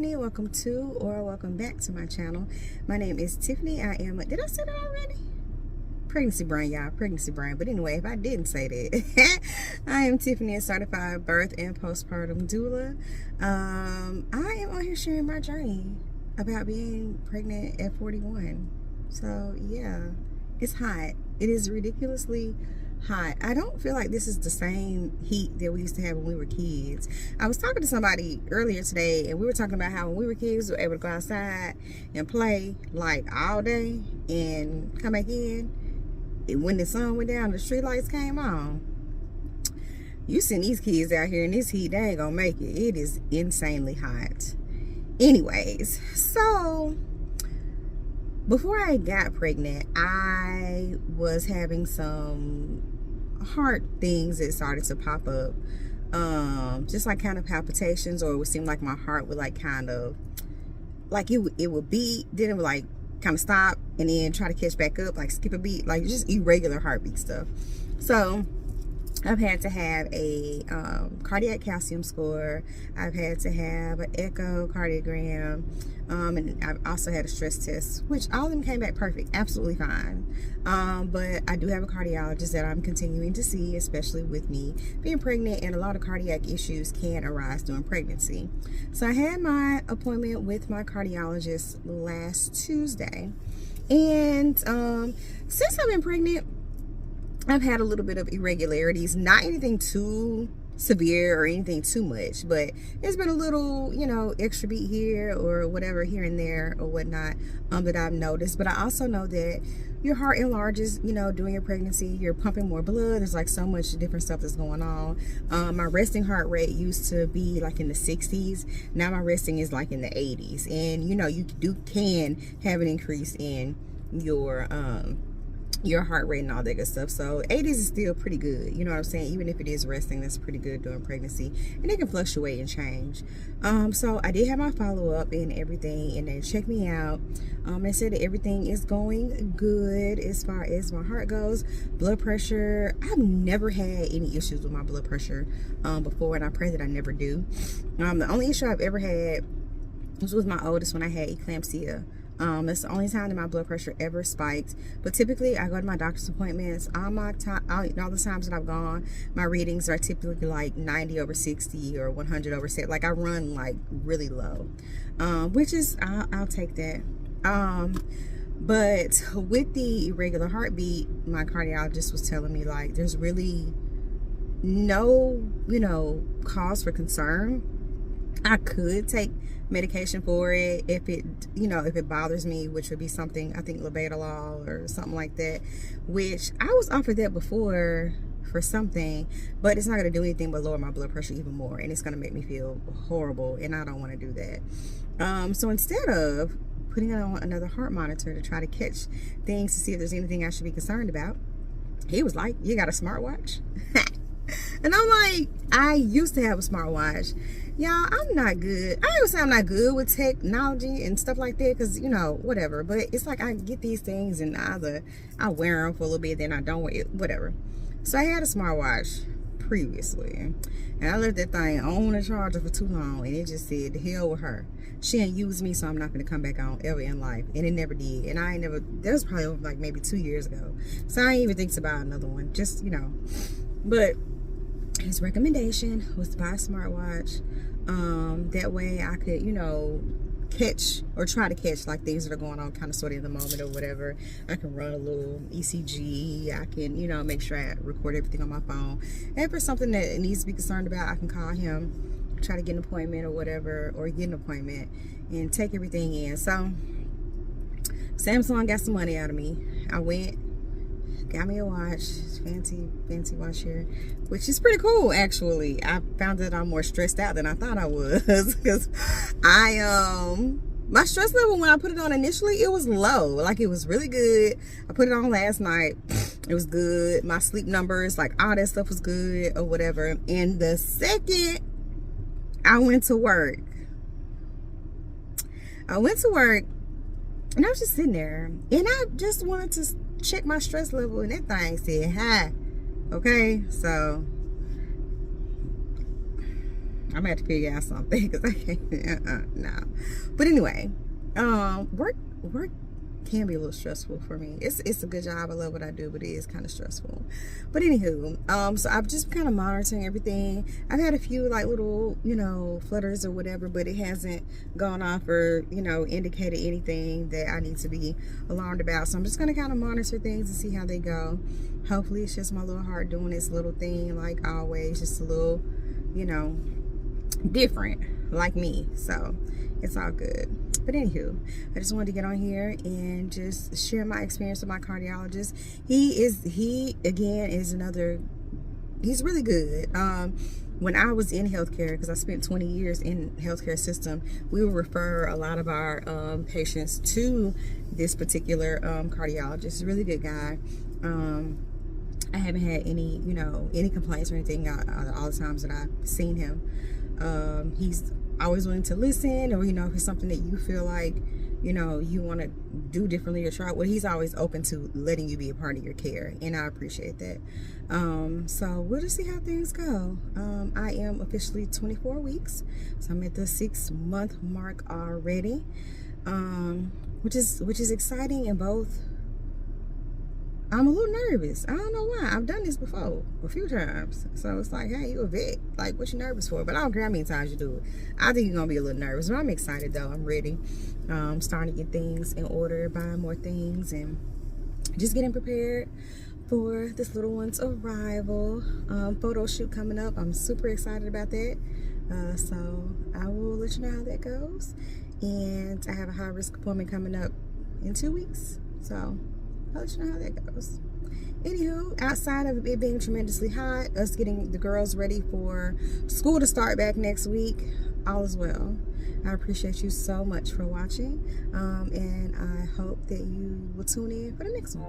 Tiffany. Welcome to or welcome back to my channel. My name is Tiffany. I am, did I say that already? Pregnancy brain, y'all. Pregnancy brain. But anyway, if I didn't say that, I am Tiffany, a certified birth and postpartum doula. I am on here sharing my journey about being pregnant at 41. So yeah, it's hot. It is ridiculously hot. I don't feel like this is the same heat that we used to have when we were kids. I was talking to somebody earlier today, and we were talking about how when we were kids, we were able to go outside and play like all day and come back in. And when the sun went down, the street lights came on. You seen these kids out here in this heat, they ain't gonna make it. It is insanely hot. Anyways, so before I got pregnant, I was having some heart things that started to pop up. Just like kind of palpitations, or it would seem like my heart would like kind of, like it would beat, then it would like kind of stop and then try to catch back up, like skip a beat, like just irregular heartbeat stuff. So I've had to have a cardiac calcium score. I've had to have an echocardiogram, and I've also had a stress test, which all of them came back perfect, absolutely fine. But I do have a cardiologist that I'm continuing to see, especially with me being pregnant, and a lot of cardiac issues can arise during pregnancy. So I had my appointment with my cardiologist last Tuesday, and since I've been pregnant, I've had a little bit of irregularities, not anything too severe or anything too much, but there's been a little, you know, extra beat here or whatever here and there or whatnot that I've noticed. But I also know that your heart enlarges, you know, during your pregnancy. You're pumping more blood. There's like so much different stuff that's going on. My resting heart rate used to be like in the 60s. Now my resting is like in the 80s. And, you know, you can have an increase in your heart rate and all that good stuff. So 80s is still pretty good, you know what I'm saying? Even if it is resting, that's pretty good during pregnancy, and it can fluctuate and change. So I did have my follow-up and everything, and they checked me out. They said that everything is going good as far as my heart goes. Blood pressure, I've never had any issues with my blood pressure before, and I pray that I never do. The only issue I've ever had was with my oldest when I had eclampsia. That's the only time that my blood pressure ever spiked. But typically, I go to my doctor's appointments. All the times that I've gone, my readings are typically like 90 over 60 or 100 over 70. Like I run like really low, which is I'll take that. But with the irregular heartbeat, my cardiologist was telling me like there's really no, you know, cause for concern. I could take medication for it if it, you know, if it bothers me, which would be something, I think labetalol or something like that, which I was offered that before for something, but it's not going to do anything but lower my blood pressure even more, and it's going to make me feel horrible, and I don't want to do that. So instead of putting on another heart monitor to try to catch things to see if there's anything I should be concerned about, he was like, "You got a smartwatch?" And I'm like, I used to have a smartwatch. Y'all, I'm not good. I always say I'm not good with technology and stuff like that, because, you know, whatever. But it's like I get these things and either I wear them for a little bit, then I don't wear it, whatever. So I had a smartwatch previously, and I left that thing on the charger for too long, and it just said, "The hell with her. She ain't used me, so I'm not going to come back on ever in life." And it never did. And I ain't never, that was probably like maybe 2 years ago. So I ain't even think about another one, just, you know. But his recommendation was to buy a smartwatch. That way I could, you know, catch or try to catch like things that are going on kind of sort of in the moment or whatever. I can run a little ECG. I can, you know, make sure I record everything on my phone. And if there's something that needs to be concerned about, I can call him, try to get an appointment or whatever, or get an appointment and take everything in. So Samsung got some money out of me. I went, got me a watch, fancy watch here, which is pretty cool actually. I found that I'm more stressed out than I thought I was, because my stress level when I put it on initially, it was low. Like it was really good. I put it on last night. It was good. My sleep numbers, like all that stuff was good or whatever. And the second I went to work, and I was just sitting there, and I just wanted to check my stress level, and that thing said high. Okay, so I'm gonna have to figure out something because I can't. No. But anyway, work can be a little stressful for me. It's a good job. I love what I do, but it is kind of stressful. But anywho, so I've just kind of monitoring everything. I've had a few like little, flutters or whatever, but it hasn't gone off or, indicated anything that I need to be alarmed about. So I'm just gonna kind of monitor things and see how they go. Hopefully it's just my little heart doing this little thing like always, just a little, different like me. So it's all good. But anywho, I just wanted to get on here and just share my experience with my cardiologist. He again is he's really good. When I was in healthcare, because I spent 20 years in healthcare system, we would refer a lot of our patients to this particular cardiologist. He's a really good guy. I haven't had any complaints or anything all the times that I've seen him. He's always willing to listen, or if it's something that you feel like you want to do differently or try, well, he's always open to letting you be a part of your care, and I appreciate that. So we'll just see how things go. I am officially 24 weeks, so I'm at the 6-month mark already, which is exciting. And both, I'm a little nervous. I don't know why. I've done this before a few times. So it's like, hey, you a vet. Like, what you nervous for? But I don't care how many times you do it. I think you're going to be a little nervous. But I'm excited, though. I'm ready. I'm starting to get things in order, buying more things, and just getting prepared for this little one's arrival. Photo shoot coming up. I'm super excited about that. So I will let you know how that goes. And I have a high-risk appointment coming up in 2 weeks. So I'll let you know how that goes. Anywho, outside of it being tremendously hot, us getting the girls ready for school to start back next week, all is well. I appreciate you so much for watching, and I hope that you will tune in for the next one.